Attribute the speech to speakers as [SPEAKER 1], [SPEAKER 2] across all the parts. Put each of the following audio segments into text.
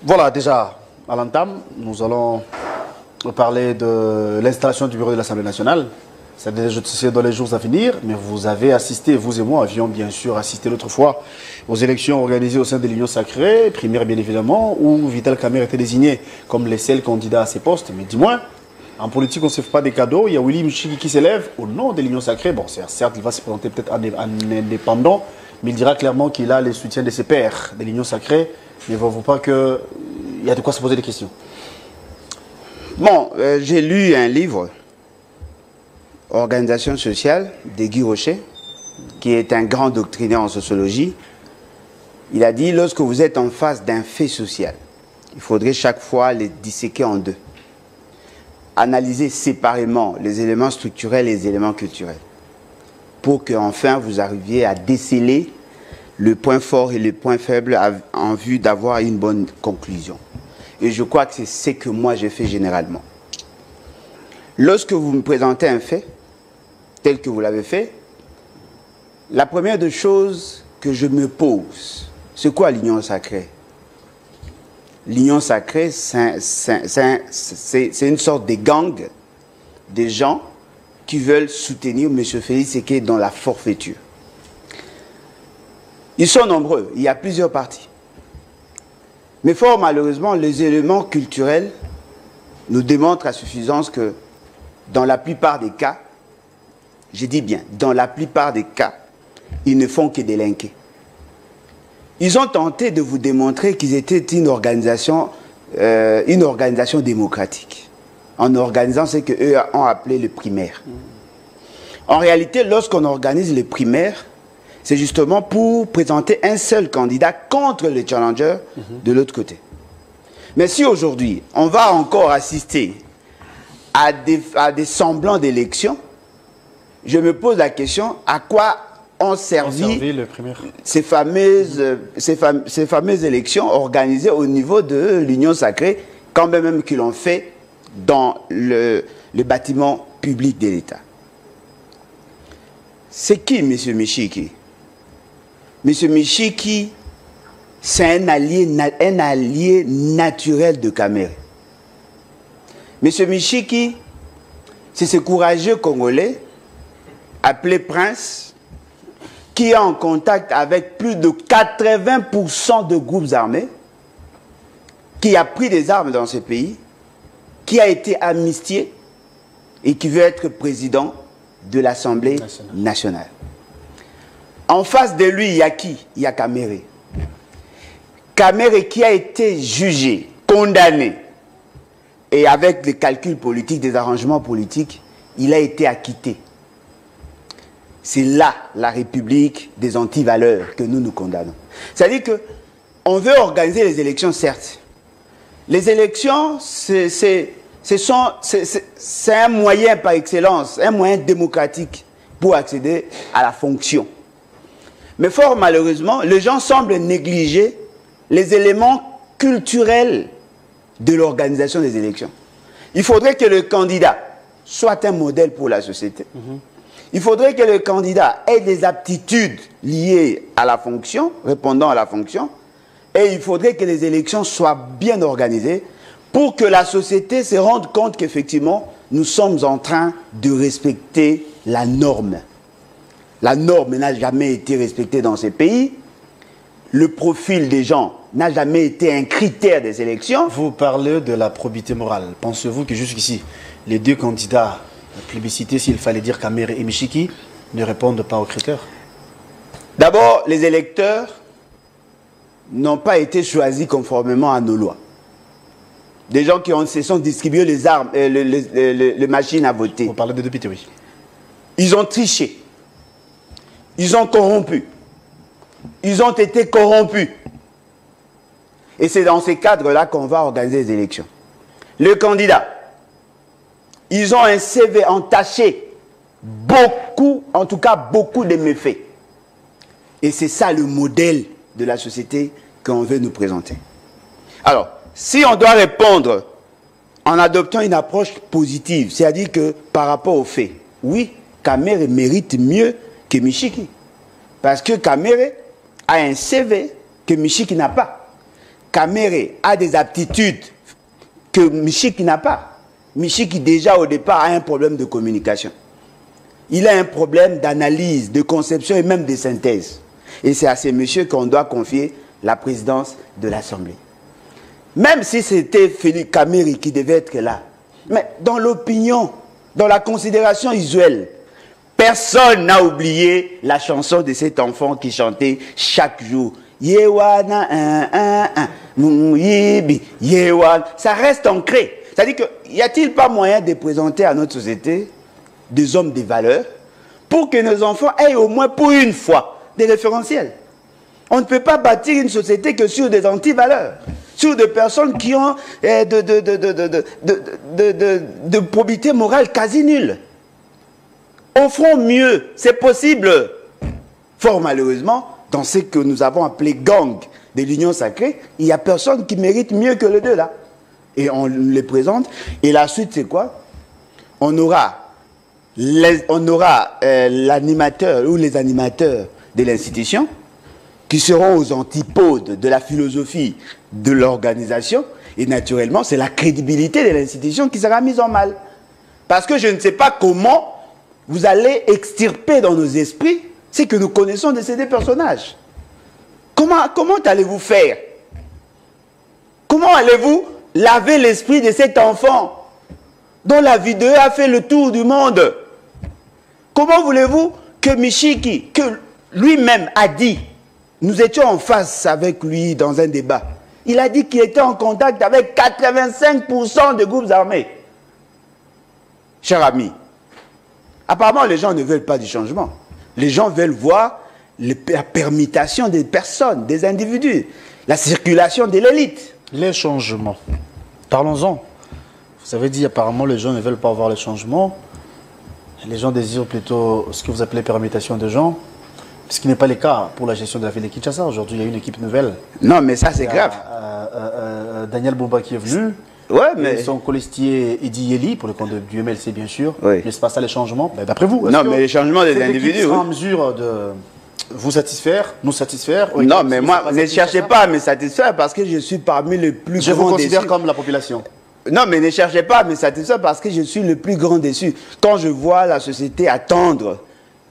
[SPEAKER 1] Voilà, déjà, à l'entame, nous allons parler de l'installation du bureau de l'Assemblée nationale. C'est dans les jours à venir, mais vous avez assisté, vous et moi avions bien sûr assisté l'autre fois aux élections organisées au sein de l'Union Sacrée, primaire bien évidemment, où Vital Kamerhe était désigné comme le seul candidat à ces postes. Mais dis-moi, en politique, on ne se fait pas des cadeaux. Il y a Willy Michiki qui s'élève au nom de l'Union Sacrée. Bon, certes, il va se présenter peut-être en indépendant, mais il dira clairement qu'il a le soutien de ses pairs de l'Union Sacrée. Ne voyez-vous pas qu'il y a de quoi se poser des questions?
[SPEAKER 2] Bon, j'ai lu un livre, Organisation sociale, de Guy Rocher, qui est un grand doctrinaire en sociologie. Il a dit, lorsque vous êtes en face d'un fait social, il faudrait chaque fois les disséquer en deux. Analyser séparément les éléments structurels et les éléments culturels, pour qu'enfin vous arriviez à déceler le point fort et le point faible en vue d'avoir une bonne conclusion. Et je crois que c'est ce que moi j'ai fait généralement. Lorsque vous me présentez un fait, tel que vous l'avez fait, la première des choses que je me pose, c'est quoi l'Union Sacrée? L'Union Sacrée, c'est une sorte de gang de gens qui veulent soutenir M. Félix Tshisekedi dans la forfaiture. Ils sont nombreux, il y a plusieurs partis. Mais fort malheureusement, les éléments culturels nous démontrent à suffisance que dans la plupart des cas, je dis bien, dans la plupart des cas, ils ne font que délinquer. Ils ont tenté de vous démontrer qu'ils étaient une organisation démocratique, en organisant ce qu'eux ont appelé le primaire. En réalité, lorsqu'on organise le primaire, c'est justement pour présenter un seul candidat contre le challenger de l'autre côté. Mais si aujourd'hui, on va encore assister à des semblants d'élections, je me pose la question, à quoi ont servi ces fameuses élections organisées au niveau de l'Union Sacrée, quand même qu'ils l'ont fait dans le bâtiment public de l'État. C'est qui, M. Michiki? M. Michiki, c'est un allié naturel de Kamerhe. M. Michiki, c'est ce courageux Congolais, appelé Prince, qui est en contact avec plus de 80% de groupes armés, qui a pris des armes dans ce pays, qui a été amnistié et qui veut être président de l'Assemblée nationale. En face de lui, il y a qui? Il y a Kamerhe. Kamerhe qui a été jugé, condamné, et avec des calculs politiques, des arrangements politiques, il a été acquitté. C'est là la République des antivaleurs que nous condamnons. C'est-à-dire qu'on veut organiser les élections, certes. Les élections, c'est un moyen par excellence, un moyen démocratique pour accéder à la fonction. Mais fort malheureusement, les gens semblent négliger les éléments culturels de l'organisation des élections. Il faudrait que le candidat soit un modèle pour la société. Il faudrait que le candidat ait des aptitudes liées à la fonction, répondant à la fonction, et il faudrait que les élections soient bien organisées pour que la société se rende compte qu'effectivement, nous sommes en train de respecter la norme. La norme n'a jamais été respectée dans ces pays. Le profil des gens n'a jamais été un critère des élections.
[SPEAKER 1] Vous parlez de la probité morale. Pensez-vous que jusqu'ici, les deux candidats plébiscités, s'il fallait dire Kamerhe et Michiki, ne répondent pas aux critères?
[SPEAKER 2] D'abord, les électeurs n'ont pas été choisis conformément à nos lois. Des gens qui se sont distribués les armes, les machines à voter.
[SPEAKER 1] Vous parlez des députés, oui.
[SPEAKER 2] Ils ont triché. Ils ont corrompu. Ils ont été corrompus. Et c'est dans ces cadres-là qu'on va organiser les élections. Le candidat, ils ont un CV entaché. Beaucoup, en tout cas beaucoup de méfaits. Et c'est ça le modèle de la société qu'on veut nous présenter. Alors, si on doit répondre en adoptant une approche positive, c'est-à-dire que par rapport aux faits, oui, Kamerhe mérite mieux que Michiki. Parce que Kamerhe a un CV que Michiki n'a pas. Kamere a des aptitudes que Michiki n'a pas. Michiki, déjà au départ, a un problème de communication. Il a un problème d'analyse, de conception et même de synthèse. Et c'est à ces messieurs qu'on doit confier la présidence de l'Assemblée. Même si c'était Félix Kamere qui devait être là. Mais dans l'opinion, dans la considération usuelle, personne n'a oublié la chanson de cet enfant qui chantait chaque jour. Yewana, Yibi, Yewan. Ça reste ancré. C'est-à-dire que, y a-t-il pas moyen de présenter à notre société des hommes de valeur pour que nos enfants aient au moins pour une fois des référentiels? On ne peut pas bâtir une société que sur des antivaleurs, sur des personnes qui ont de probité morale quasi nulle. Offrons mieux, c'est possible. Fort malheureusement, dans ce que nous avons appelé gang de l'Union sacrée, il n'y a personne qui mérite mieux que les deux là. Et on les présente. Et la suite, c'est quoi? On aura l'animateur ou les animateurs de l'institution qui seront aux antipodes de la philosophie de l'organisation. Et naturellement, c'est la crédibilité de l'institution qui sera mise en mal. Parce que je ne sais pas comment vous allez extirper dans nos esprits ce que nous connaissons de ces deux personnages. Comment allez-vous faire? Comment allez-vous laver l'esprit de cet enfant dont la vidéo a fait le tour du monde? Comment voulez-vous que Michiki, que lui-même a dit, nous étions en face avec lui dans un débat, il a dit qu'il était en contact avec 85% des groupes armés. Cher ami, apparemment les gens ne veulent pas du changement. Les gens veulent voir la permutation des personnes, des individus, la circulation de l'élite.
[SPEAKER 1] Les changements. Parlons-en. Vous avez dit apparemment les gens ne veulent pas voir les changements. Les gens désirent plutôt ce que vous appelez permutation de gens. Ce qui n'est pas le cas pour la gestion de la ville de Kinshasa. Aujourd'hui, il y a une équipe nouvelle.
[SPEAKER 2] Non, mais ça, c'est grave.
[SPEAKER 1] Daniel Bouba qui est venu.
[SPEAKER 2] Ouais, mais...
[SPEAKER 1] Son colistier Idi Yeli, pour le compte du MLC, bien sûr.
[SPEAKER 2] Oui.
[SPEAKER 1] Mais c'est pas ça les changements. D'après vous.
[SPEAKER 2] Non, mais les changements des individus.
[SPEAKER 1] Sera en mesure de vous satisfaire, nous satisfaire.
[SPEAKER 2] Non, mais moi, ne cherchez pas à me satisfaire parce que je suis parmi les plus grands déçus. Je vous
[SPEAKER 1] considère comme la population.
[SPEAKER 2] Non, mais ne cherchez pas à me satisfaire parce que je suis le plus grand déçu. Quand je vois la société attendre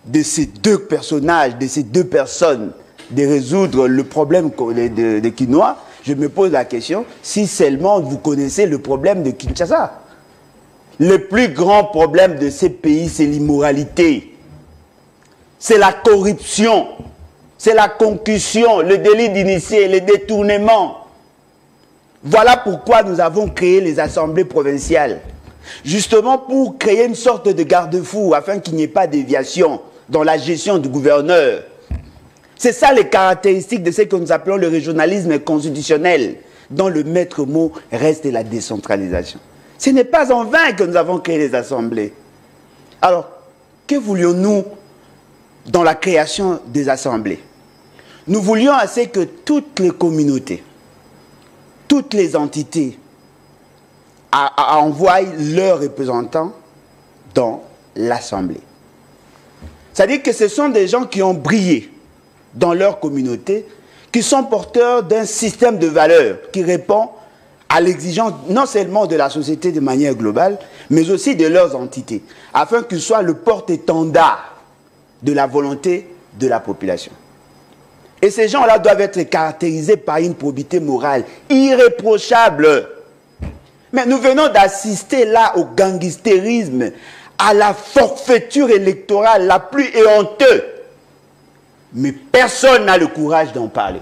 [SPEAKER 2] de ces deux personnages, de ces deux personnes, de résoudre le problème de Kinois, je me pose la question, si seulement vous connaissez le problème de Kinshasa. Le plus grand problème de ces pays, c'est l'immoralité. C'est la corruption. C'est la concussion, le délit d'initié, le détournement. Voilà pourquoi nous avons créé les assemblées provinciales. Justement pour créer une sorte de garde-fou afin qu'il n'y ait pas de déviation dans la gestion du gouverneur. C'est ça les caractéristiques de ce que nous appelons le régionalisme constitutionnel, dont le maître mot reste la décentralisation. Ce n'est pas en vain que nous avons créé les assemblées. Alors, que voulions-nous dans la création des assemblées? Nous voulions assez que toutes les communautés, toutes les entités envoient leurs représentants dans l'assemblée. C'est-à-dire que ce sont des gens qui ont brillé dans leur communauté, qui sont porteurs d'un système de valeurs qui répond à l'exigence non seulement de la société de manière globale, mais aussi de leurs entités, afin qu'ils soient le porte-étendard de la volonté de la population. Et ces gens-là doivent être caractérisés par une probité morale irréprochable. Mais nous venons d'assister là au gangstérisme, à la forfaiture électorale la plus éhonteuse. Mais personne n'a le courage d'en parler.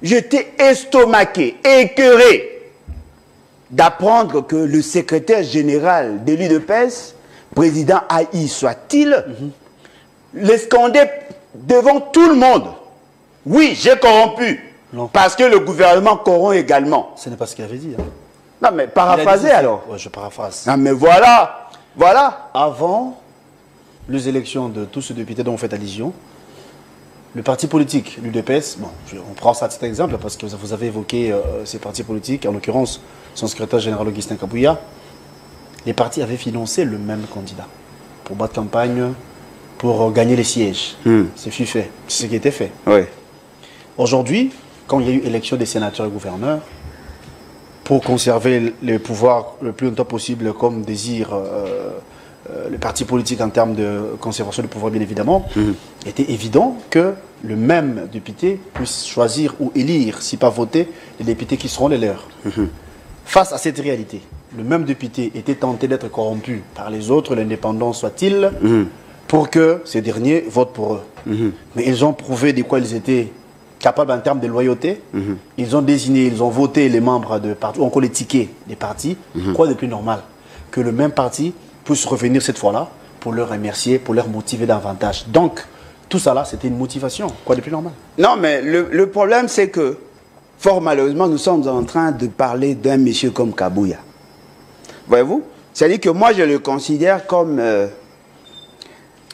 [SPEAKER 2] J'étais estomaqué, écœuré d'apprendre que le secrétaire général de l'UDPS, président Haï soit-il, l'escandait devant tout le monde. Oui, j'ai corrompu. Non. Parce que le gouvernement corrompt également.
[SPEAKER 1] Ce n'est pas ce qu'il avait dit. Hein.
[SPEAKER 2] Non, mais paraphrasez alors.
[SPEAKER 1] Oui, je paraphrase.
[SPEAKER 2] Non, mais voilà. Voilà.
[SPEAKER 1] Avant les élections de tous ces députés dont vous faites allusion, le parti politique, l'UDPS, bon, on prend ça à titre d'exemple parce que vous avez évoqué ces partis politiques, en l'occurrence son secrétaire général Augustin Kabouya, les partis avaient financé le même candidat pour battre campagne, pour gagner les sièges. C'est fait, c'est ce qui était fait.
[SPEAKER 2] Oui.
[SPEAKER 1] Aujourd'hui, quand il y a eu élection des sénateurs et gouverneurs, pour conserver les pouvoirs le plus longtemps possible, comme désire le parti politique en termes de conservation du pouvoir, bien évidemment, il était évident que le même député puisse choisir ou élire, si pas voter, les députés qui seront les leurs. Face à cette réalité, le même député était tenté d'être corrompu par les autres, l'indépendant soit-il, pour que ces derniers votent pour eux. Mais ils ont prouvé de quoi ils étaient capables en termes de loyauté. Ils ont désigné, ils ont voté les membres de partis, ou encore les tickets des partis. Quoi de plus normal que le même parti puisse revenir cette fois-là pour leur remercier, pour leur motiver davantage. Donc, tout ça là, c'était une motivation. Quoi de plus normal?
[SPEAKER 2] Non, mais le problème, c'est que, fort malheureusement, nous sommes en train de parler d'un monsieur comme Kabouya. Voyez-vous? C'est-à-dire que moi, je le considère comme...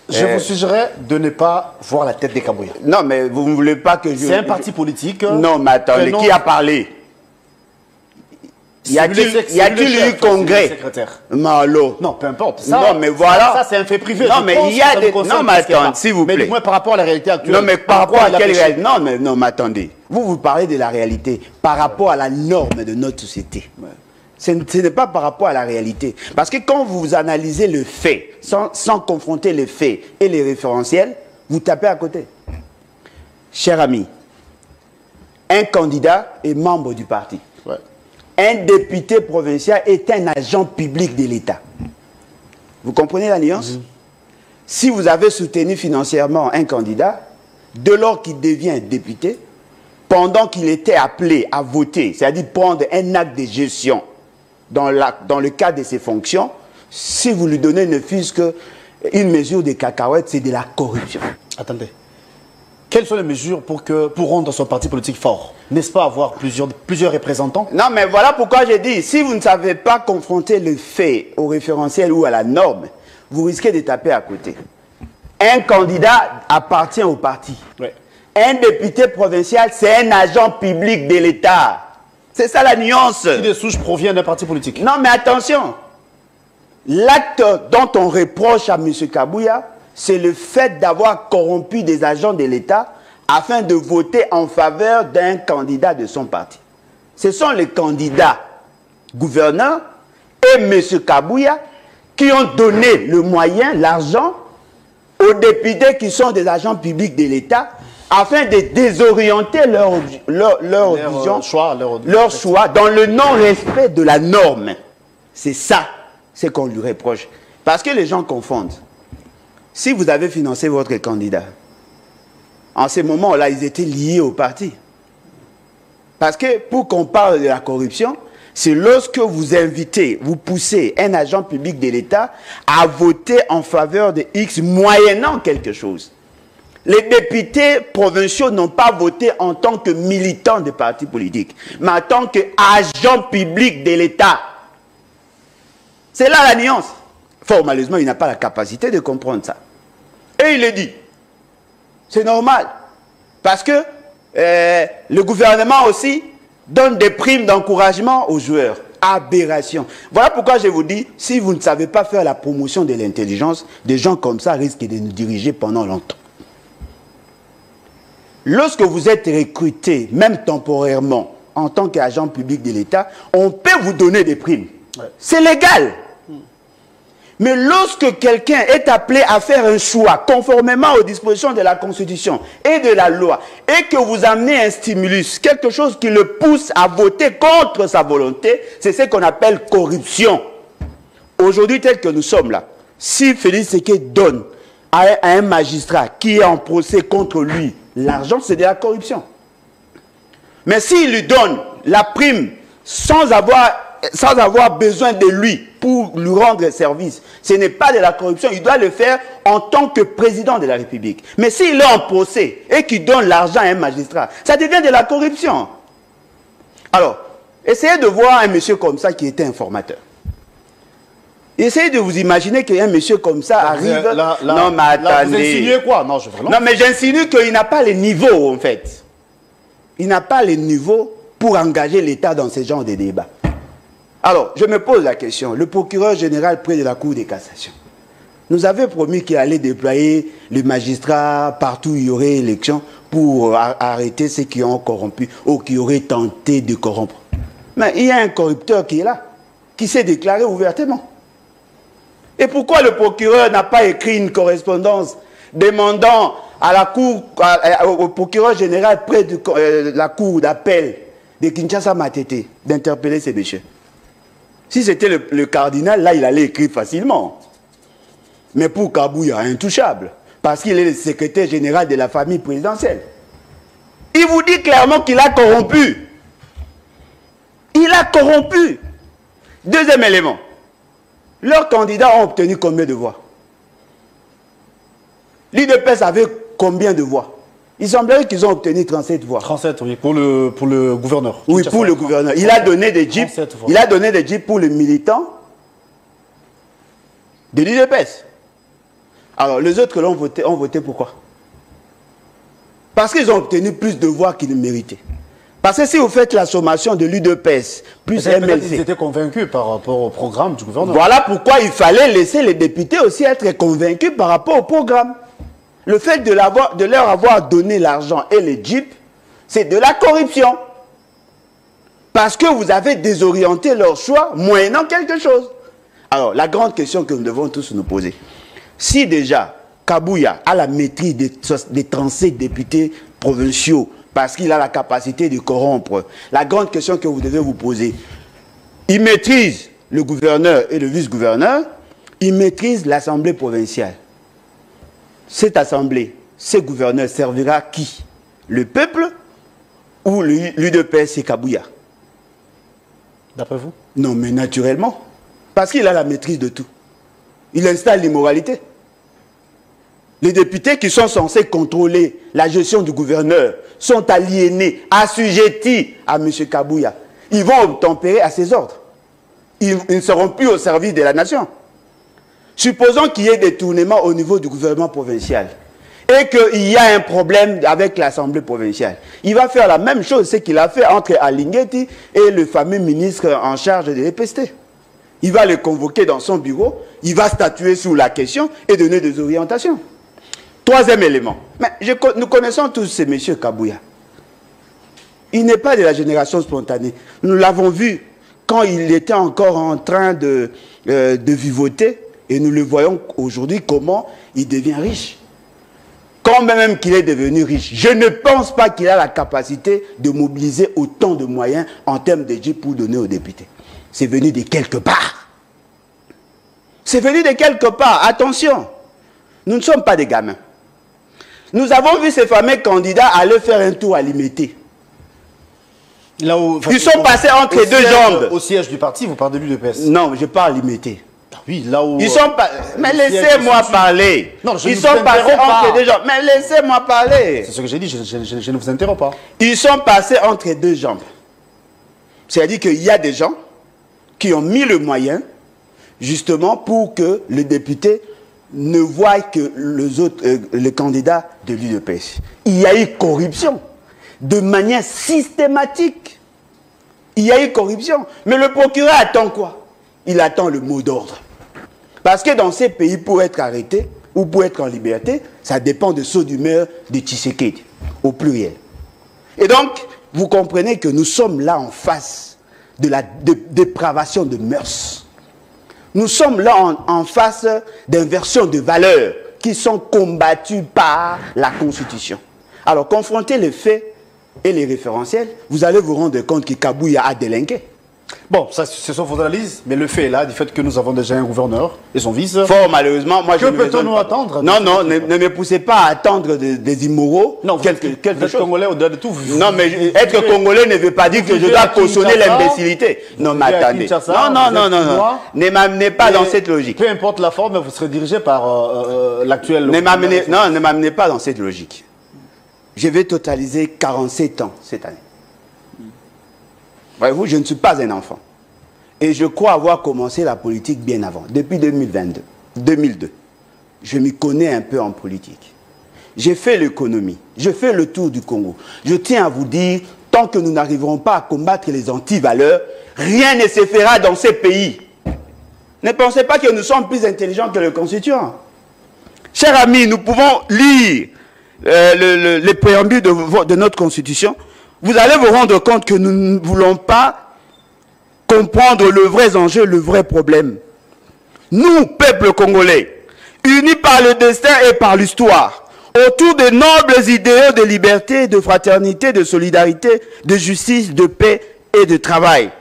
[SPEAKER 1] je vous suggérerais de ne pas voir la tête des Kabouya.
[SPEAKER 2] Non, mais vous ne voulez pas que je...
[SPEAKER 1] C'est un parti politique.
[SPEAKER 2] Non, mais attendez, qui a parlé? Y a-t-il eu congrès? Malo.
[SPEAKER 1] Non, peu importe. Ça,
[SPEAKER 2] non, mais voilà.
[SPEAKER 1] Ça, c'est un fait privé.
[SPEAKER 2] Non, mais il y a des... Non, mais attendez, s'il vous plaît.
[SPEAKER 1] Mais moi, par rapport à la réalité actuelle...
[SPEAKER 2] Non, mais par rapport à quelle réalité? Non, mais attendez. Vous parlez de la réalité par rapport à la norme de notre société. Ouais. Ce n'est pas par rapport à la réalité. Parce que quand vous analysez le fait, sans confronter les faits et les référentiels, vous tapez à côté. Cher ami, un candidat est membre du parti. Ouais. Un député provincial est un agent public de l'État. Vous comprenez la nuance? Si vous avez soutenu financièrement un candidat, dès lors qu'il devient député, pendant qu'il était appelé à voter, c'est-à-dire prendre un acte de gestion dans le cadre de ses fonctions, si vous lui donnez ne fût-ce qu'une mesure de cacahuètes, c'est de la corruption.
[SPEAKER 1] Attendez. Quelles sont les mesures pour rendre son parti politique fort? N'est-ce pas avoir plusieurs représentants?
[SPEAKER 2] Non, mais voilà pourquoi j'ai dit, si vous ne savez pas confronter le fait au référentiel ou à la norme, vous risquez de taper à côté. Un candidat appartient au parti. Ouais. Un député provincial, c'est un agent public de l'État. C'est ça la nuance.
[SPEAKER 1] Qui de souche provient d'un parti politique?
[SPEAKER 2] Non, mais attention. L'acte dont on reproche à M. Kabouya, c'est le fait d'avoir corrompu des agents de l'État afin de voter en faveur d'un candidat de son parti. Ce sont les candidats gouverneurs et M. Kabouya qui ont donné le moyen, l'argent, aux députés qui sont des agents publics de l'État afin de désorienter leur vision, leur choix dans le non-respect de la norme. C'est ça, ce qu'on lui reproche. Parce que les gens confondent. Si vous avez financé votre candidat, en ce moment-là, ils étaient liés au parti. Parce que pour qu'on parle de la corruption, c'est lorsque vous invitez, vous poussez un agent public de l'État à voter en faveur de X moyennant quelque chose. Les députés provinciaux n'ont pas voté en tant que militants des partis politiques, mais en tant qu'agents publics de l'État. C'est là la nuance. Fort malheureusement, il n'a pas la capacité de comprendre ça. Et il le dit. C'est normal. Parce que le gouvernement aussi donne des primes d'encouragement aux joueurs. Aberration. Voilà pourquoi je vous dis, si vous ne savez pas faire la promotion de l'intelligence, des gens comme ça risquent de nous diriger pendant longtemps. Lorsque vous êtes recruté, même temporairement, en tant qu'agent public de l'État, on peut vous donner des primes. Ouais. C'est légal. Mais lorsque quelqu'un est appelé à faire un choix conformément aux dispositions de la Constitution et de la loi, et que vous amenez un stimulus, quelque chose qui le pousse à voter contre sa volonté, c'est ce qu'on appelle corruption. Aujourd'hui, tel que nous sommes là, si Félix Tshisekedi donne à un magistrat qui est en procès contre lui l'argent, c'est de la corruption. Mais s'il lui donne la prime sans avoir besoin de lui pour lui rendre service, ce n'est pas de la corruption. Il doit le faire en tant que président de la République. Mais s'il est en procès et qu'il donne l'argent à un magistrat, ça devient de la corruption. Alors, essayez de voir un monsieur comme ça qui était informateur. Essayez de vous imaginer qu'un monsieur comme ça arrive... non, mais attendez. Vous
[SPEAKER 1] insinuez quoi? Non,
[SPEAKER 2] non, mais j'insinue qu'il n'a pas les niveaux, en fait. Il n'a pas les niveaux pour engager l'État dans ce genre de débat. Alors, je me pose la question. Le procureur général près de la Cour de cassation, nous avait promis qu'il allait déployer les magistrats partout où il y aurait élection pour arrêter ceux qui ont corrompu ou qui auraient tenté de corrompre. Mais il y a un corrupteur qui est là, qui s'est déclaré ouvertement. Et pourquoi le procureur n'a pas écrit une correspondance demandant à la cour, au procureur général près de la cour d'appel de Kinshasa Matete d'interpeller ces messieurs? Si c'était le cardinal, là, il allait écrire facilement. Mais pour Kabouya, intouchable, parce qu'il est le secrétaire général de la famille présidentielle. Il vous dit clairement qu'il a corrompu. Il a corrompu. Deuxième élément. Leurs candidats ont obtenu combien de voix? L'UDPS avait combien de voix? Il semblerait qu'ils ont obtenu 37 voix.
[SPEAKER 1] 37, oui, pour le gouverneur.
[SPEAKER 2] Oui, pour le gouverneur. Il a donné des jeeps. Il a donné des jeeps pour les militants de l'UDPS. Alors, les autres que l'on voté, ont voté pourquoi? Parce qu'ils ont obtenu plus de voix qu'ils ne méritaient. Parce que si vous faites la sommation de l'UDPS plus MLC...
[SPEAKER 1] Ils étaient convaincus par rapport au programme du gouvernement.
[SPEAKER 2] Voilà pourquoi il fallait laisser les députés aussi être convaincus par rapport au programme. Le fait de leur avoir donné l'argent et les jeeps, c'est de la corruption. Parce que vous avez désorienté leur choix moyennant quelque chose. Alors, la grande question que nous devons tous nous poser, si déjà Kabouya a la maîtrise des 37 députés provinciaux, parce qu'il a la capacité de corrompre, la grande question que vous devez vous poser, il maîtrise le gouverneur et le vice-gouverneur, il maîtrise l'Assemblée provinciale. Cette assemblée, ce gouverneur servira qui? Le peuple ou l'UDPS et Kabouya?
[SPEAKER 1] D'après vous?
[SPEAKER 2] Non, mais naturellement. Parce qu'il a la maîtrise de tout. Il installe l'immoralité. Les députés qui sont censés contrôler la gestion du gouverneur sont aliénés, assujettis à M. Kabouya. Ils vont obtempérer à ses ordres. Ils ne seront plus au service de la nation. Supposons qu'il y ait des tournements au niveau du gouvernement provincial et qu'il y a un problème avec l'Assemblée provinciale. Il va faire la même chose, ce qu'il a fait entre Alingueti et le fameux ministre en charge de l'EPST. Il va le convoquer dans son bureau, il va statuer sur la question et donner des orientations. Troisième élément. Mais nous connaissons tous ces messieurs Kabouya. Il n'est pas de la génération spontanée. Nous l'avons vu quand il était encore en train de vivoter. Et nous le voyons aujourd'hui comment il devient riche. Quand même qu'il est devenu riche, je ne pense pas qu'il a la capacité de mobiliser autant de moyens en termes de jeep pour donner aux députés. C'est venu de quelque part. C'est venu de quelque part. Attention, nous ne sommes pas des gamins. Nous avons vu ces fameux candidats aller faire un tour à Limité. Ils sont passés entre deux jambes.
[SPEAKER 1] Au siège du parti, vous parlez de l'UDPS?
[SPEAKER 2] Non, je parle Limité.
[SPEAKER 1] Oui, là où...
[SPEAKER 2] Ils sont pas... Mais laissez-moi parler.
[SPEAKER 1] Non,
[SPEAKER 2] ils sont passés entre deux jambes. Mais laissez-moi parler.
[SPEAKER 1] C'est ce que j'ai dit, je ne vous interromps pas.
[SPEAKER 2] Ils sont passés entre deux jambes. C'est-à-dire qu'il y a des gens qui ont mis le moyen, justement, pour que le député ne voit que les candidats de l'UDPS. Il y a eu corruption. De manière systématique. Il y a eu corruption. Mais le procureur attend quoi? Il attend le mot d'ordre. Parce que dans ces pays, pour être arrêté ou pour être en liberté, ça dépend de saut d'humeur de Tshisekedi, au pluriel. Et donc, vous comprenez que nous sommes là en face de la dépravation de mœurs. Nous sommes là en face d'inversions de valeurs qui sont combattues par la Constitution. Alors, confrontez les faits et les référentiels, vous allez vous rendre compte que Kabouya a délinqué.
[SPEAKER 1] Bon, ça, ce sont vos analyses, mais le fait est là, du fait que nous avons déjà un gouverneur et son vice.
[SPEAKER 2] Fort malheureusement, moi je ne
[SPEAKER 1] peut-on nous attendre?
[SPEAKER 2] Non, non, ne me poussez pas à attendre des immoraux.
[SPEAKER 1] Non, vous êtes congolais au-delà de tout.
[SPEAKER 2] Non, mais être congolais ne veut pas dire que je dois cautionner l'imbécilité. Non, mais attendez. Non. Ne m'amenez pas dans cette logique.
[SPEAKER 1] Peu importe la forme, vous serez dirigé par l'actuel...
[SPEAKER 2] Ne m'amenez pas dans cette logique. Je vais totaliser 47 ans cette année. Voyez-vous, je ne suis pas un enfant. Et je crois avoir commencé la politique bien avant, depuis 2002. Je m'y connais un peu en politique. J'ai fait l'économie, je fais le tour du Congo. Je tiens à vous dire, tant que nous n'arriverons pas à combattre les antivaleurs, rien ne se fera dans ces pays. Ne pensez pas que nous sommes plus intelligents que le constituant. Chers amis, nous pouvons lire les préambules de notre constitution. Vous allez vous rendre compte que nous ne voulons pas comprendre le vrai enjeu, le vrai problème. Nous, peuple congolais, unis par le destin et par l'histoire, autour de nobles idéaux de liberté, de fraternité, de solidarité, de justice, de paix et de travail,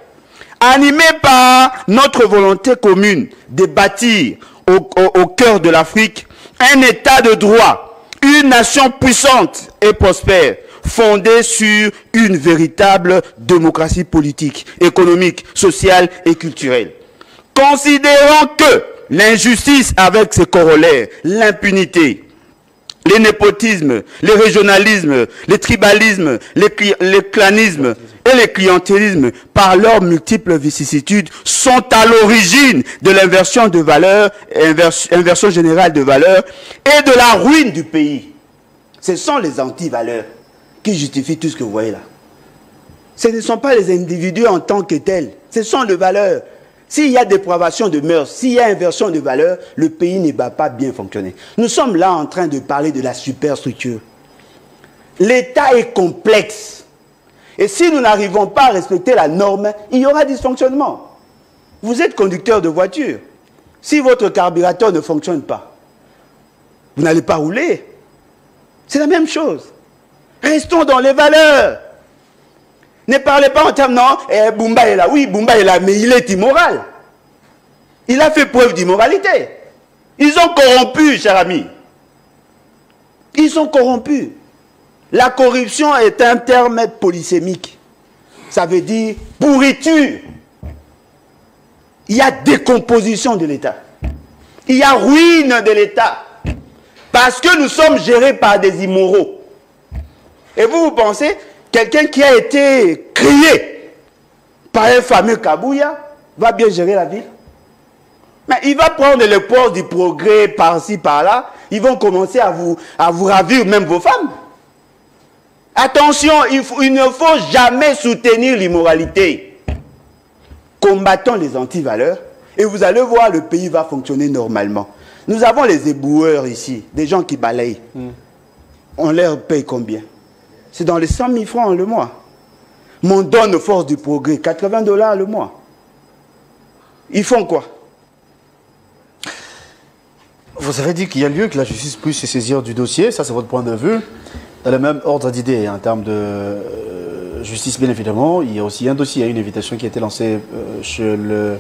[SPEAKER 2] animés par notre volonté commune de bâtir au cœur de l'Afrique un état de droit, une nation puissante et prospère, fondée sur une véritable démocratie politique, économique, sociale et culturelle. Considérant que l'injustice avec ses corollaires, l'impunité, les népotismes, les régionalismes, les tribalismes, les clanismes et les clientélismes, par leurs multiples vicissitudes, sont à l'origine de l'inversion de valeurs, inversion générale de valeurs et de la ruine du pays. Ce sont les anti-valeurs qui justifient tout ce que vous voyez là. Ce ne sont pas les individus en tant que tels, ce sont les valeurs. S'il y a dépravation de mœurs, s'il y a inversion de valeurs, le pays ne va pas bien fonctionner. Nous sommes là en train de parler de la superstructure. L'État est complexe. Et si nous n'arrivons pas à respecter la norme, il y aura dysfonctionnement. Vous êtes conducteur de voiture. Si votre carburateur ne fonctionne pas, vous n'allez pas rouler. C'est la même chose. Restons dans les valeurs. Ne parlez pas en termes, non, Bumba est là. Oui, Bumba est là, mais il est immoral. Il a fait preuve d'immoralité. Ils ont corrompu, cher ami. Ils sont corrompus. La corruption est un terme polysémique. Ça veut dire pourriture. Il y a décomposition de l'État. Il y a ruine de l'État. Parce que nous sommes gérés par des immoraux. Et vous pensez, quelqu'un qui a été créé par un fameux Kabouya va bien gérer la ville? Mais il va prendre le poids du progrès par-ci, par-là. Ils vont commencer à vous ravir même vos femmes. Attention, il ne faut jamais soutenir l'immoralité. Combattons les antivaleurs et vous allez voir, le pays va fonctionner normalement. Nous avons les éboueurs ici, des gens qui balayent. On leur paye combien? C'est dans les 100 000 francs le mois. Mon don de force du progrès, 80 $ le mois. Ils font quoi?
[SPEAKER 1] Vous avez dit qu'il y a lieu que la justice puisse se saisir du dossier, ça c'est votre point de vue. Dans le même ordre d'idées, en termes de justice bien évidemment, il y a aussi un dossier, il y a une invitation qui a été lancée chez le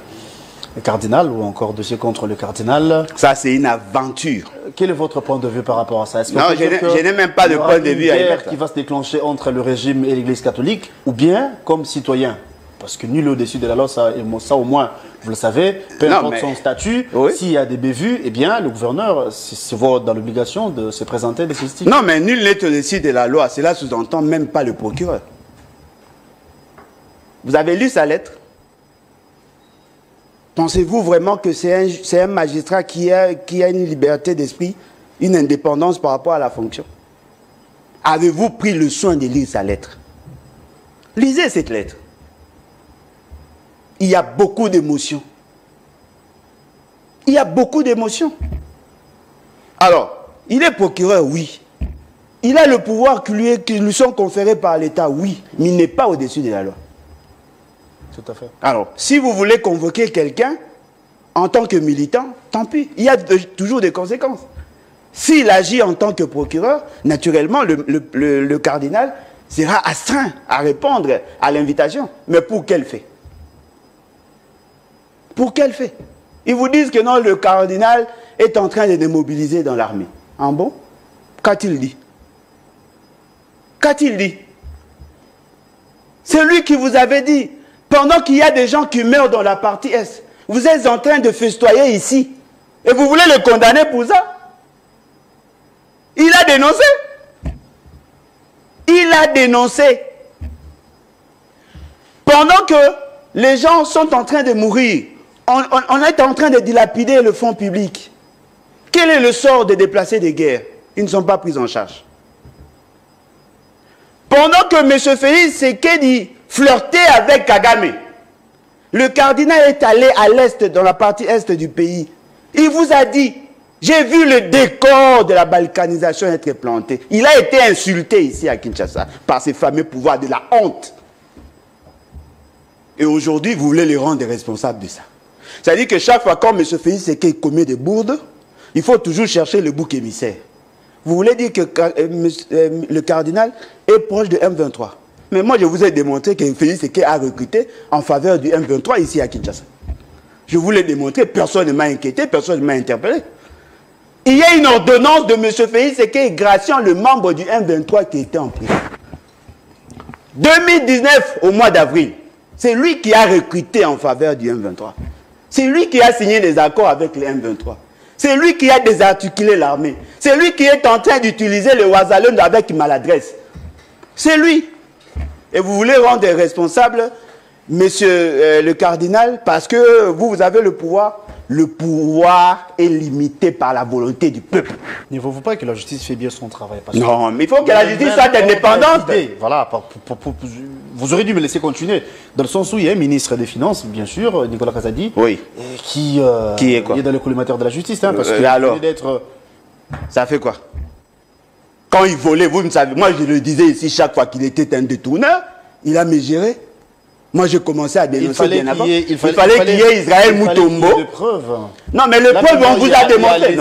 [SPEAKER 1] cardinal ou encore dossier contre le cardinal.
[SPEAKER 2] Ça c'est une aventure.
[SPEAKER 1] Quel est votre point de vue par rapport à ça?
[SPEAKER 2] Non, je n'ai même pas de point de vue à
[SPEAKER 1] guerre qui va se déclencher entre le régime et l'Église catholique, ou bien comme citoyen? Parce que nul au-dessus de la loi, ça au moins, vous le savez, peu importe son statut, oui. S'il y a des bévues, eh bien, le gouverneur se voit dans l'obligation de se présenter des justices.
[SPEAKER 2] Non, mais nul n'est au-dessus de la loi. Cela sous-entend même pas le procureur. Vous avez lu sa lettre? Pensez-vous vraiment que c'est un magistrat qui a une liberté d'esprit, une indépendance par rapport à la fonction? Avez-vous pris le soin de lire sa lettre? Lisez cette lettre. Il y a beaucoup d'émotions. Il y a beaucoup d'émotions. Alors, il est procureur, oui. Il a le pouvoir qui lui sont conférés par l'État, oui. Mais il n'est pas au-dessus de la loi.
[SPEAKER 1] Tout à fait.
[SPEAKER 2] Alors, si vous voulez convoquer quelqu'un en tant que militant, tant pis. Il y a toujours des conséquences. S'il agit en tant que procureur, naturellement, le cardinal sera astreint à répondre à l'invitation. Mais pour quel fait? Pour quel fait? Ils vous disent que non, le cardinal est en train de démobiliser dans l'armée. En bon? Qu'a-t-il dit? Qu'a-t-il dit? C'est lui qui vous avait dit, pendant qu'il y a des gens qui meurent dans la partie Est, vous êtes en train de festoyer ici. Et vous voulez le condamner pour ça? Il a dénoncé. Il a dénoncé. Pendant que les gens sont en train de mourir, on est en train de dilapider le fonds public. Quel est le sort des déplacés de guerre? Ils ne sont pas pris en charge. Pendant que M. Félix Tshisekedi flirtait avec Kagame, Le cardinal est allé à l'est, dans la partie est du pays. Il vous a dit, j'ai vu le décor de la balkanisation être planté. Il a été insulté ici à Kinshasa par ces fameux pouvoirs de la honte. Et aujourd'hui, vous voulez les rendre responsables de ça. C'est-à-dire que chaque fois quand M. Félix Tshisekedi commet des bourdes, il faut toujours chercher le bouc émissaire. Vous voulez dire que le cardinal est proche de M23. Mais moi, je vous ai démontré que Félix Tshisekedi a recruté en faveur du M23 ici à Kinshasa. Je vous l'ai démontré, personne ne m'a inquiété, personne ne m'a interpellé. Il y a une ordonnance de M. Félix Tshisekedi graciant le membre du M23 qui était en prison. 2019, au mois d'avril, c'est lui qui a recruté en faveur du M23. C'est lui qui a signé des accords avec le M23. C'est lui qui a désarticulé l'armée. C'est lui qui est en train d'utiliser le Ouazalum avec maladresse. C'est lui. Et vous voulez rendre responsable monsieur le cardinal parce que vous avez le pouvoir. Le pouvoir est limité par la volonté du peuple.
[SPEAKER 1] Ne faut pas que la justice fait bien son travail.
[SPEAKER 2] Non, mais il faut que la justice soit indépendante.
[SPEAKER 1] Voilà, vous aurez dû me laisser continuer. Dans le sens où il y a un ministre des Finances, bien sûr, Nicolas Kazadi,
[SPEAKER 2] oui.
[SPEAKER 1] Qui est quoi? Il est dans le collimateur de la justice. Hein, parce que
[SPEAKER 2] alors, ça fait quoi? Quand il volait, vous ne savez, moi je le disais ici chaque fois qu'il était un détourneur, il a mesuré. Moi, j'ai commencé à dénoncer bien avant. Il fallait qu'il y ait Israël Moutombo. Non, mais le preuve, on vous a démontré.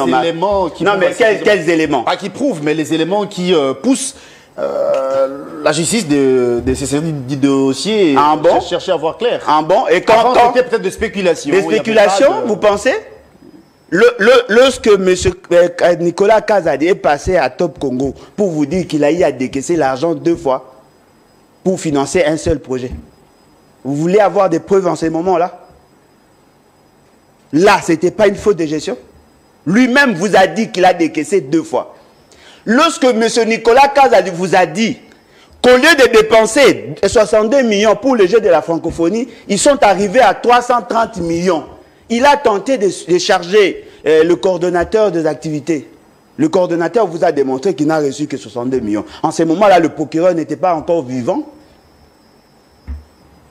[SPEAKER 2] Non, mais quels éléments?
[SPEAKER 1] Pas qui prouvent, mais les éléments qui poussent la justice de ces dossiers et chercher à voir clair.
[SPEAKER 2] Et quand
[SPEAKER 1] c'était peut-être de spéculation.
[SPEAKER 2] Des spéculations, vous pensez? Lorsque M. Nicolas Kazadi est passé à Top Congo pour vous dire qu'il a eu à décaisser l'argent 2 fois pour financer un seul projet. Vous voulez avoir des preuves en ces moments-là? Là, ce n'était pas une faute de gestion. Lui-même vous a dit qu'il a décaissé 2 fois. Lorsque M. Nicolas Kazadi vous a dit qu'au lieu de dépenser 62 millions pour le jeu de la francophonie, ils sont arrivés à 330 millions. Il a tenté de charger le coordonnateur des activités. Le coordonnateur vous a démontré qu'il n'a reçu que 62 millions. En ce moment-là, le procureur n'était pas encore vivant.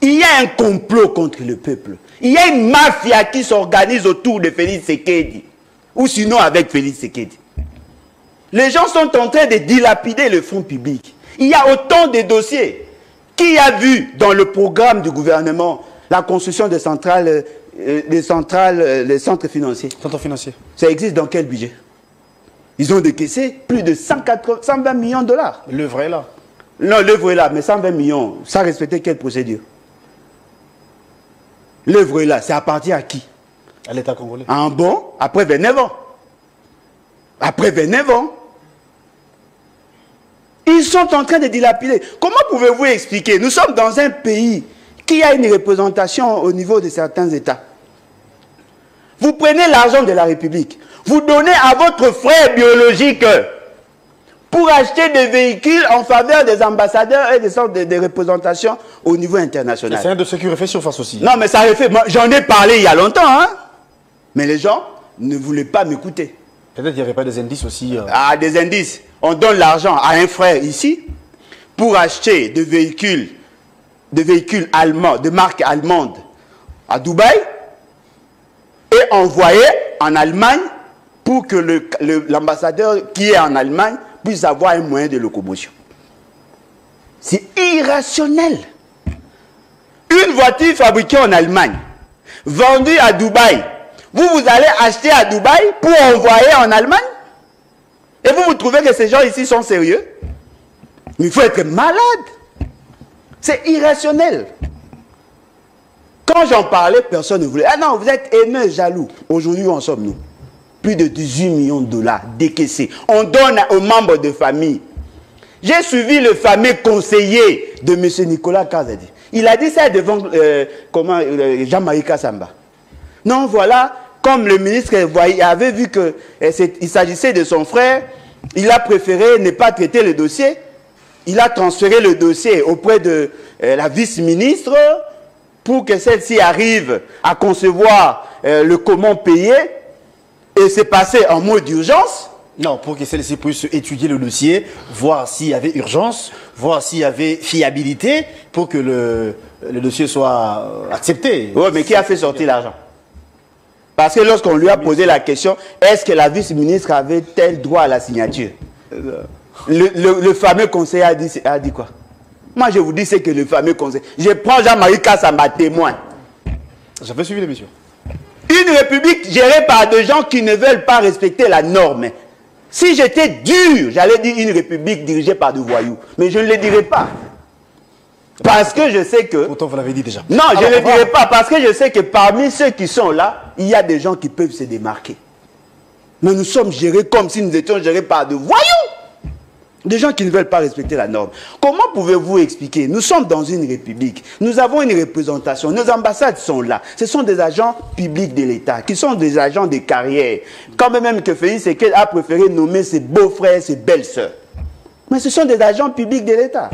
[SPEAKER 2] Il y a un complot contre le peuple. Il y a une mafia qui s'organise autour de Félix Tshisekedi. Ou sinon avec Félix Tshisekedi. Les gens sont en train de dilapider le fonds public. Il y a autant de dossiers. Qui a vu dans le programme du gouvernement la construction des centrales, les centres financiers?
[SPEAKER 1] Centres financiers.
[SPEAKER 2] Ça existe dans quel budget? Ils ont décaissé plus de 120 millions de dollars.
[SPEAKER 1] L'œuvre est là.
[SPEAKER 2] Non, l'œuvre est là, mais 120 millions, ça respectait quelle procédure? L'œuvre est là, c'est à partir à qui?
[SPEAKER 1] À l'État congolais.
[SPEAKER 2] En bon, après 29 ans. Après 29 ans. Ils sont en train de dilapider. Comment pouvez-vous expliquer? Nous sommes dans un pays qui a une représentation au niveau de certains États. Vous prenez l'argent de la République, vous donnez à votre frère biologique pour acheter des véhicules en faveur des ambassadeurs et des centres de représentation au niveau international.
[SPEAKER 1] C'est un de ceux qui refait surface aussi.
[SPEAKER 2] Non, mais ça refait. J'en ai parlé il y a longtemps, hein. Mais les gens ne voulaient pas m'écouter.
[SPEAKER 1] Peut-être qu'il n'y avait pas des indices aussi.
[SPEAKER 2] Ah, des indices. On donne l'argent à un frère ici pour acheter des véhicules allemands, de marque allemande à Dubaï et envoyer en Allemagne pour que l'ambassadeur qui est en Allemagne puisse avoir un moyen de locomotion. C'est irrationnel. Une voiture fabriquée en Allemagne, vendue à Dubaï, vous allez acheter à Dubaï pour envoyer en Allemagne? Et vous trouvez que ces gens ici sont sérieux? Mais il faut être malade. C'est irrationnel. Quand j'en parlais, personne ne voulait. Ah non, vous êtes haineux, jaloux. Aujourd'hui, où en sommes-nous? Plus de 18 millions de dollars décaissés. On donne aux membres de famille. J'ai suivi le fameux conseiller de M. Nicolas Kazadi. Il a dit ça devant Jean-Marie Kassamba. Non, voilà, comme le ministre avait vu qu'il s'agissait de son frère, il a préféré ne pas traiter le dossier. Il a transféré le dossier auprès de la vice-ministre pour que celle-ci arrive à concevoir le comment payer. Et c'est passé en mode d'urgence.
[SPEAKER 1] Non, pour que celle-ci puisse étudier le dossier, voir s'il y avait urgence, voir s'il y avait fiabilité, pour que le dossier soit accepté.
[SPEAKER 2] Oui, mais qui a fait sortir l'argent? Parce que lorsqu'on lui a posé la question, est-ce que la vice-ministre avait tel droit à la signature? Le fameux conseiller a dit quoi? Moi, je vous dis, c'est que le fameux conseiller... Je prends Jean-Marie Kassamba témoin.
[SPEAKER 1] J'avais suivi l'émission.
[SPEAKER 2] Une république gérée par des gens qui ne veulent pas respecter la norme. Si j'étais dur, j'allais dire une république dirigée par des voyous. Mais je ne le dirai pas. Parce que je sais que...
[SPEAKER 1] Pourtant, vous l'avez dit déjà.
[SPEAKER 2] Non, je ne le dirai pas. Parce que je sais que parmi ceux qui sont là, il y a des gens qui peuvent se démarquer. Mais nous sommes gérés comme si nous étions gérés par des voyous. Des gens qui ne veulent pas respecter la norme. Comment pouvez-vous expliquer? Nous sommes dans une république. Nous avons une représentation. Nos ambassades sont là. Ce sont des agents publics de l'État, qui sont des agents de carrière. Quand même que Félix Tshisekedi a préféré nommer ses beaux-frères, ses belles-sœurs. Mais ce sont des agents publics de l'État.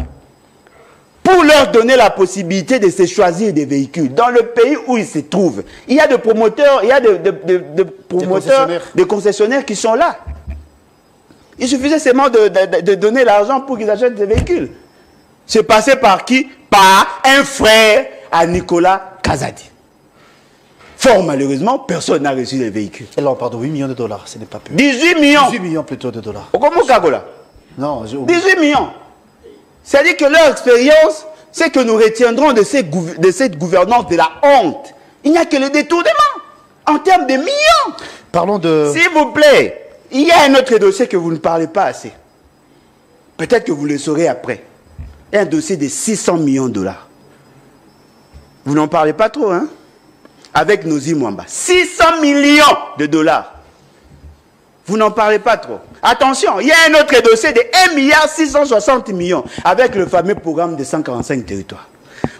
[SPEAKER 2] Pour leur donner la possibilité de se choisir des véhicules dans le pays où ils se trouvent. Il y a des promoteurs, il y a des concessionnaires qui sont là. Il suffisait seulement de donner l'argent pour qu'ils achètent des véhicules. C'est passé par qui? Par un frère à Nicolas Kazadi. Fort malheureusement, personne n'a reçu les véhicules.
[SPEAKER 1] Et là, on parle de 8 millions de dollars, ce n'est pas peu.
[SPEAKER 2] 18 millions.
[SPEAKER 1] 18 millions plutôt de dollars.
[SPEAKER 2] Comment Kagola?
[SPEAKER 1] Non,
[SPEAKER 2] 18 millions. C'est-à-dire que leur expérience, c'est que nous retiendrons de cette gouvernance de la honte. Il n'y a que le détournement en termes de millions.
[SPEAKER 1] Parlons de...
[SPEAKER 2] S'il vous plaît. Il y a un autre dossier que vous ne parlez pas assez. Peut-être que vous le saurez après. Un dossier de 600 millions de dollars. Vous n'en parlez pas trop, hein? Avec Nozi Mwamba. 600 millions de dollars. Vous n'en parlez pas trop. Attention, il y a un autre dossier de 1,660 millions avec le fameux programme de 145 territoires.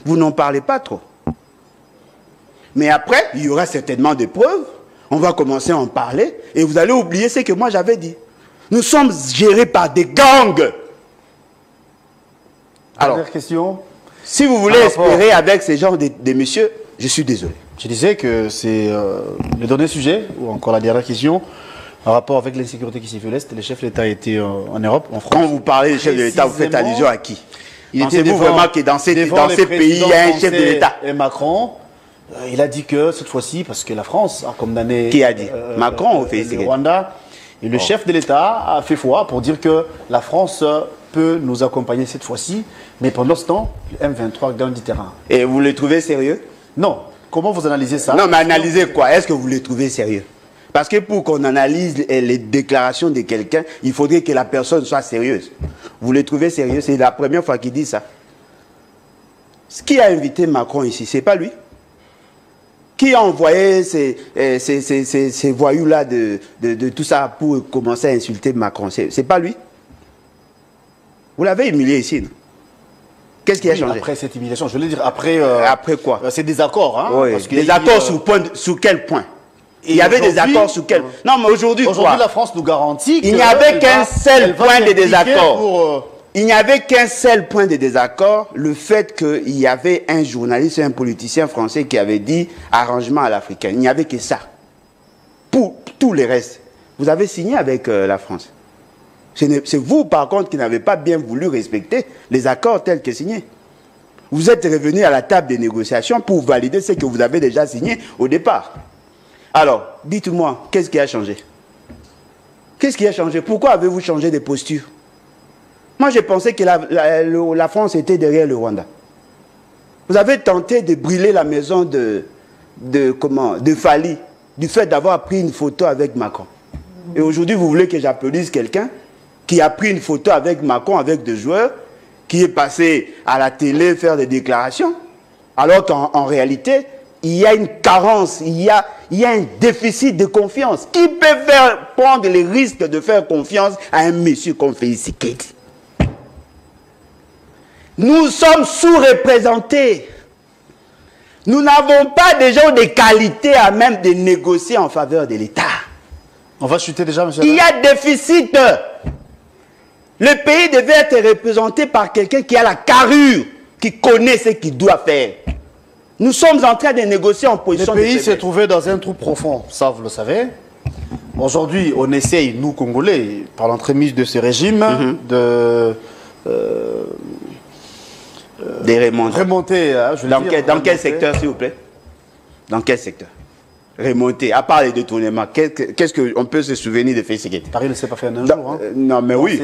[SPEAKER 2] Vous n'en parlez pas trop. Mais après, il y aura certainement des preuves. On va commencer à en parler et vous allez oublier ce que moi j'avais dit. Nous sommes gérés par des gangs. Alors,
[SPEAKER 1] dernière question.
[SPEAKER 2] Si vous voulez espérer avec ces genres de messieurs, je suis désolé.
[SPEAKER 1] Je disais que c'est le dernier sujet, ou encore la dernière question, en rapport avec l'insécurité qui s'y fait l'Est. Le chef de l'État était en Europe, en France.
[SPEAKER 2] Quand vous parlez de chef de l'État, vous faites allusion à qui? Il était
[SPEAKER 1] Pensez-vous
[SPEAKER 2] vraiment que dans ces pays, il y a un chef de l'État.
[SPEAKER 1] Et Macron, il a dit que cette fois-ci, parce que la France a condamné...
[SPEAKER 2] Qui a dit? Macron ou Félix
[SPEAKER 1] le Rwanda. Et le chef de l'État a fait foi pour dire que la France peut nous accompagner cette fois-ci, mais pendant ce temps, le M23 gagne du terrain.
[SPEAKER 2] Et vous le trouvez sérieux?
[SPEAKER 1] Non. Comment vous analysez ça?
[SPEAKER 2] Non, mais analysez quoi? Est-ce que vous le trouvez sérieux? Parce que pour qu'on analyse les déclarations de quelqu'un, il faudrait que la personne soit sérieuse. Vous le trouvez sérieux? C'est la première fois qu'il dit ça. Qui a invité Macron ici? C'est pas lui. Qui a envoyé ces voyous-là de tout ça pour commencer à insulter Macron? C'est pas lui. Vous l'avez humilié ici, non? Qu'est-ce qui a changé?
[SPEAKER 1] Après cette humiliation, je voulais dire après...
[SPEAKER 2] après quoi?
[SPEAKER 1] C'est des accords. Hein,
[SPEAKER 2] oui.
[SPEAKER 1] Parce
[SPEAKER 2] des accords sous quel point? Il y avait des accords sous quel... Non, mais aujourd'hui,
[SPEAKER 1] aujourd'hui, la France nous garantit
[SPEAKER 2] il n'y avait qu'un seul point de désaccord. Il n'y avait qu'un seul point de désaccord, le fait qu'il y avait un journaliste, un politicien français qui avait dit arrangement à l'africaine. Il n'y avait que ça. Pour tous les restes, vous avez signé avec la France. C'est vous, par contre, qui n'avez pas bien voulu respecter les accords tels que signés. Vous êtes revenu à la table des négociations pour valider ce que vous avez déjà signé au départ. Alors, dites-moi, qu'est-ce qui a changé? Qu'est-ce qui a changé? Pourquoi avez-vous changé de posture? Moi, je pensais que la France était derrière le Rwanda. Vous avez tenté de brûler la maison de Fali, du fait d'avoir pris une photo avec Macron. Et aujourd'hui, vous voulez que j'applaudisse quelqu'un qui a pris une photo avec Macron, avec des joueurs, qui est passé à la télé faire des déclarations, alors qu'en réalité, il y a une carence, il y a un déficit de confiance. Qui peut prendre les risques de faire confiance à un monsieur comme Félix Tshisekedi? Nous sommes sous-représentés. Nous n'avons pas des gens de qualité à même de négocier en faveur de l'État.
[SPEAKER 1] On va chuter déjà, monsieur.
[SPEAKER 2] Il y a déficit. Le pays devait être représenté par quelqu'un qui a la carrure, qui connaît ce qu'il doit faire. Nous sommes en train de négocier en position de
[SPEAKER 1] faiblesse. Le pays s'est trouvé dans un trou profond, ça vous le savez. Aujourd'hui, on essaye, nous Congolais, par l'entremise de ce régime, de remonter. Hein,
[SPEAKER 2] dans quel secteur, s'il vous plaît? Dans quel secteur? Remonter, à part les détournements, qu'est-ce qu'on peut se souvenir de Félix?
[SPEAKER 1] Paris ne s'est pas fait en un jour. Hein.
[SPEAKER 2] Non, mais oui.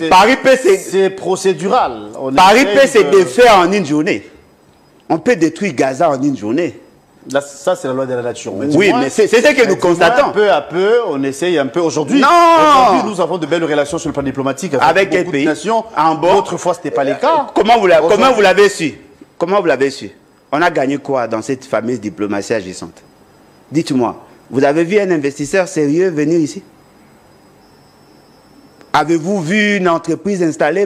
[SPEAKER 2] Paris peut
[SPEAKER 1] c'est procédural.
[SPEAKER 2] Paris peut se défaire en une journée. On peut détruire Gaza en une journée.
[SPEAKER 1] Là, ça, c'est la loi de la nature. Mais
[SPEAKER 2] oui, mais c'est ce que nous constatons.
[SPEAKER 1] Peu à peu, on essaye un peu. Aujourd'hui, nous avons de belles relations sur le plan diplomatique avec quel pays? Nations. Autrefois, ce n'était pas le cas.
[SPEAKER 2] Comment vous l'avez su? Comment vous l'avez su? On a gagné quoi dans cette fameuse diplomatie agissante? Dites-moi, vous avez vu un investisseur sérieux venir ici? Avez-vous vu une entreprise installée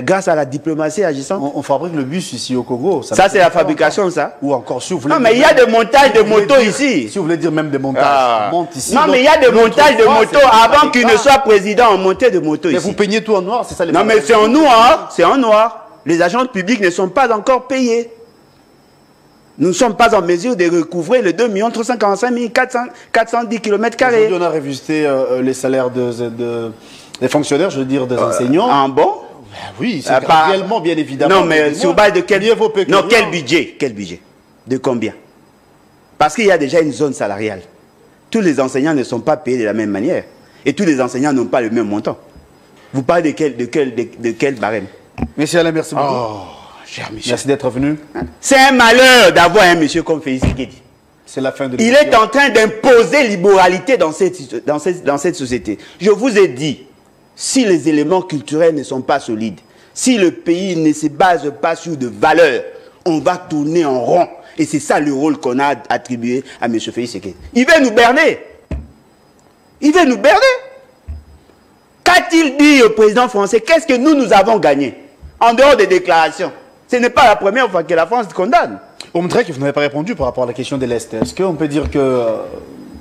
[SPEAKER 2] grâce à la diplomatie agissante?
[SPEAKER 1] On fabrique le bus ici au Congo.
[SPEAKER 2] Ça c'est la fabrication, ça?
[SPEAKER 1] Ou encore, si vous voulez...
[SPEAKER 2] Non, mais il y a des montages de motos ici.
[SPEAKER 1] Si vous voulez dire même des montages, on monte ici.
[SPEAKER 2] Non, mais il y a des montages de motos. Avant qu'il ne soit président, on montait des motos ici.
[SPEAKER 1] Mais vous peignez tout en noir, c'est ça les...
[SPEAKER 2] Non, mais c'est en noir, c'est en noir. Les agents publics ne sont pas encore payés. Nous ne sommes pas en mesure de recouvrer les 2 345 410 km².
[SPEAKER 1] Aujourd'hui, on a révisité les salaires des fonctionnaires, je veux dire, des enseignants.
[SPEAKER 2] En bon?
[SPEAKER 1] Ben oui, c'est réellement, bien évidemment.
[SPEAKER 2] Non, mais sur base de quel... Non, quel budget? Quel budget? De combien? Parce qu'il y a déjà une zone salariale. Tous les enseignants ne sont pas payés de la même manière. Et tous les enseignants n'ont pas le même montant. Vous parlez de quel barème?
[SPEAKER 1] Monsieur Alain, merci beaucoup. Merci d'être venu.
[SPEAKER 2] C'est un malheur d'avoir un monsieur comme Félix Tshisekedi.
[SPEAKER 1] C'est la fin de
[SPEAKER 2] Il est en train d'imposer l'immoralité dans cette société. Je vous ai dit, si les éléments culturels ne sont pas solides, si le pays ne se base pas sur de valeurs, on va tourner en rond. Et c'est ça le rôle qu'on a attribué à M. Félix Tshisekedi. Il veut nous berner. Il veut nous berner. Qu'a-t-il dit au président français? Qu'est-ce que nous avons gagné? En dehors des déclarations. Ce n'est pas la première fois que la France condamne.
[SPEAKER 1] On me dirait que vous n'avez pas répondu par rapport à la question de l'Est. Est-ce qu'on peut dire que...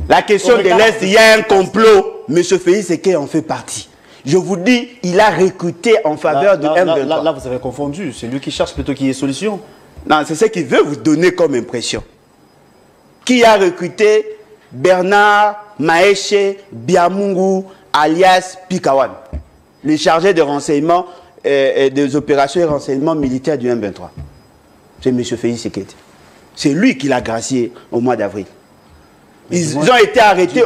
[SPEAKER 2] La question de l'Est, il y a un complot. M. Félix Tshisekedi en fait partie. Je vous dis, il a recruté en faveur de M23.
[SPEAKER 1] Là, vous avez confondu. C'est lui qui cherche plutôt qu'il y ait solution.
[SPEAKER 2] Non, c'est ce qu'il veut vous donner comme impression. Qui a recruté Bernard Maeshe Biamungu alias Pikawan, le chargé de renseignement et des opérations et renseignements militaires du M23. C'est M. Félix Tshisekedi. C'est lui qui l'a gracié au mois d'avril. Ils ont été arrêtés.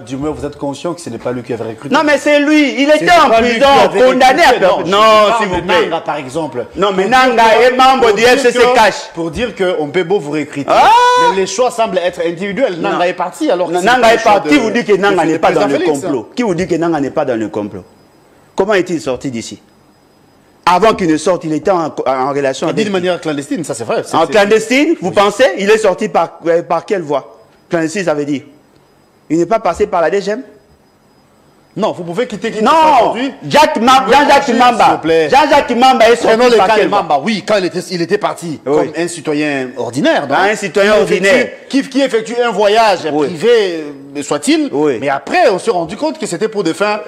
[SPEAKER 1] Du moins, vous êtes conscient que ce n'est pas lui qui avait recruté.
[SPEAKER 2] Non, mais c'est lui. Il était en prison, condamné à perdre. Non, s'il vous plaît.
[SPEAKER 1] Nanga, par exemple.
[SPEAKER 2] Non, mais Nanga est membre du FCC Cash.
[SPEAKER 1] Pour dire qu'on peut beau vous recruter. Mais les choix semblent être individuels. Nanga est parti. Alors
[SPEAKER 2] Nanga est parti. Qui vous dit que Nanga n'est pas dans le complot? Qui vous dit que Nanga n'est pas dans le complot? Comment est-il sorti d'ici? Avant qu'il ne sorte, il était en relation avec...
[SPEAKER 1] Il dit de manière clandestine, ça c'est vrai.
[SPEAKER 2] En clandestine, vous pensez? Il est sorti par quelle voie? Clandestine, ça veut dire? Il n'est pas passé par la DGM?
[SPEAKER 1] Non, vous pouvez quitter
[SPEAKER 2] non, Jean-Jacques Mamba. Jean-Jacques Mamba est sorti par quelle voie?
[SPEAKER 1] Oui, quand il était parti comme un citoyen ordinaire. Donc,
[SPEAKER 2] un citoyen ordinaire.
[SPEAKER 1] Qui effectue un voyage privé, soit-il. Mais après, on s'est rendu compte que c'était pour des fins...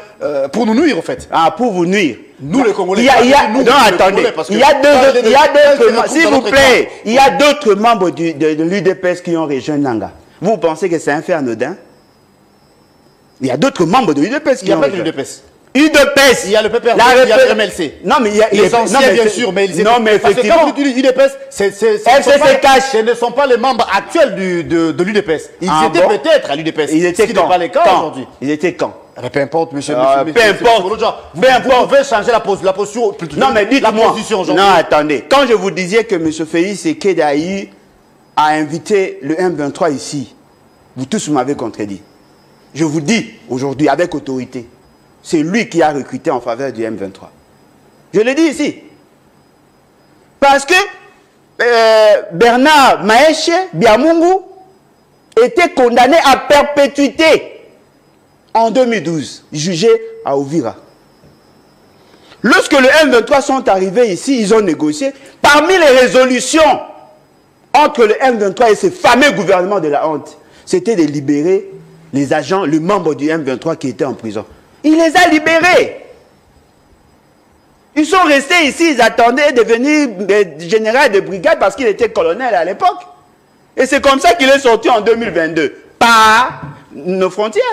[SPEAKER 1] pour nous nuire, en fait.
[SPEAKER 2] Ah, pour vous nuire.
[SPEAKER 1] Nous, les Congolais.
[SPEAKER 2] Non, attendez. Il y a d'autres... S'il vous plaît, il y a d'autres membres de l'UDPS qui ont rejoint Nanga. Vous pensez que c'est un fait anodin? Il y a d'autres membres de l'UDPS qui ont rejoint.
[SPEAKER 1] Il n'y a pas de l'UDPS.
[SPEAKER 2] UDPS.
[SPEAKER 1] Il y a le PPRD, il y a le MLC.
[SPEAKER 2] Non, mais il y a...
[SPEAKER 1] Les anciens, bien sûr, mais ils étaient...
[SPEAKER 2] Non, mais effectivement...
[SPEAKER 1] Parce que quand vous dites UDPS, ce ne sont pas les membres actuels de l'UDPS. Ils étaient peut-être à l'UDPS.
[SPEAKER 2] Ils étaient quand?
[SPEAKER 1] Pas les cas aujourd'hui.
[SPEAKER 2] Ils étaient quand?
[SPEAKER 1] Peu importe, monsieur.
[SPEAKER 2] Peu importe.
[SPEAKER 1] Vous pouvez changer la posture.
[SPEAKER 2] Non, mais dites-moi. Non, attendez. Quand je vous disais que M. Félix Tshisekedi a invité le M23 ici, vous tous m'avez contredit. Je vous dis aujourd'hui avec autorité, c'est lui qui a recruté en faveur du M23. Je le dis ici. Parce que Bernard Maeshe Biamungu était condamné à perpétuité en 2012, jugé à Uvira. Lorsque le M23 sont arrivés ici, ils ont négocié. Parmi les résolutions entre le M23 et ce fameux gouvernement de la honte, c'était de libérer les agents, les membres du M23 qui étaient en prison. Il les a libérés. Ils sont restés ici, ils attendaient de devenir général de brigade parce qu'il était colonel à l'époque. Et c'est comme ça qu'il est sorti en 2022, par nos frontières.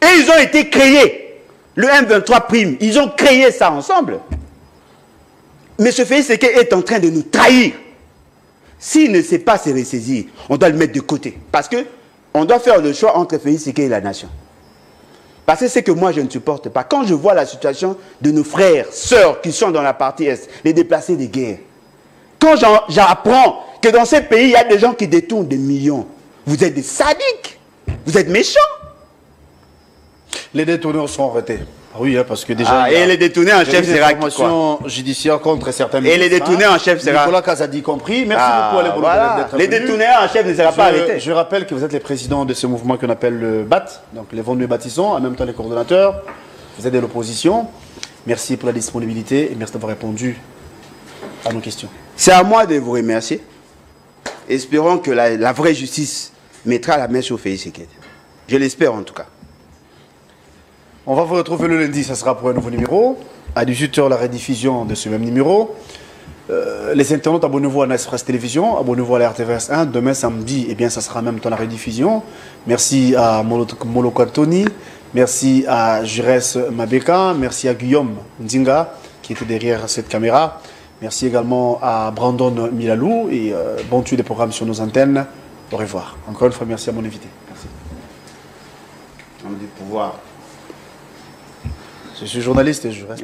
[SPEAKER 2] Et ils ont été créés. Le M23 prime, ils ont créé ça ensemble. Mais ce Félix Tshisekedi est en train de nous trahir. S'il ne sait pas se ressaisir, on doit le mettre de côté. Parce qu'on doit faire le choix entre Félix Tshisekedi et la nation. Parce que c'est que moi je ne supporte pas. Quand je vois la situation de nos frères, sœurs qui sont dans la partie Est, les déplacés de guerre, quand j'apprends que dans ces pays, il y a des gens qui détournent des millions, vous êtes des sadiques, vous êtes méchants.
[SPEAKER 1] Les détourneurs sont arrêtés. Oui, hein, parce que déjà...
[SPEAKER 2] et les détournés en chef sera qui
[SPEAKER 1] quoi judiciaire contre certains
[SPEAKER 2] ministres. Et les détournés en chef sera...
[SPEAKER 1] Nicolas Kazadi compris. Merci beaucoup à les
[SPEAKER 2] voilà. Les détournés en chef ne sera pas arrêtés.
[SPEAKER 1] Je rappelle que vous êtes les présidents de ce mouvement qu'on appelle le BAT, donc les vendus bâtissons, en même temps les coordonnateurs. Vous êtes de l'opposition. Merci pour la disponibilité et merci d'avoir répondu à nos questions.
[SPEAKER 2] C'est à moi de vous remercier. Espérons que la vraie justice mettra la main sur Félix Tshisekedi. Je l'espère en tout cas.
[SPEAKER 1] On va vous retrouver le lundi, ça sera pour un nouveau numéro. À 18 h, la rediffusion de ce même numéro. Les internautes, abonnez-vous à Nice Press Télévision, abonnez-vous à la RTVS 1. Demain, samedi, eh bien, ça sera en même temps la rediffusion. Merci à Moloko Antoni, merci à Jures Mabeka, merci à Guillaume Ndinga, qui était derrière cette caméra. Merci également à Brandon Milalou et bon tuer des programmes sur nos antennes. Au revoir. Encore une fois, merci à mon invité. Merci.
[SPEAKER 2] Homme du pouvoir.
[SPEAKER 1] Je suis journaliste et je reste.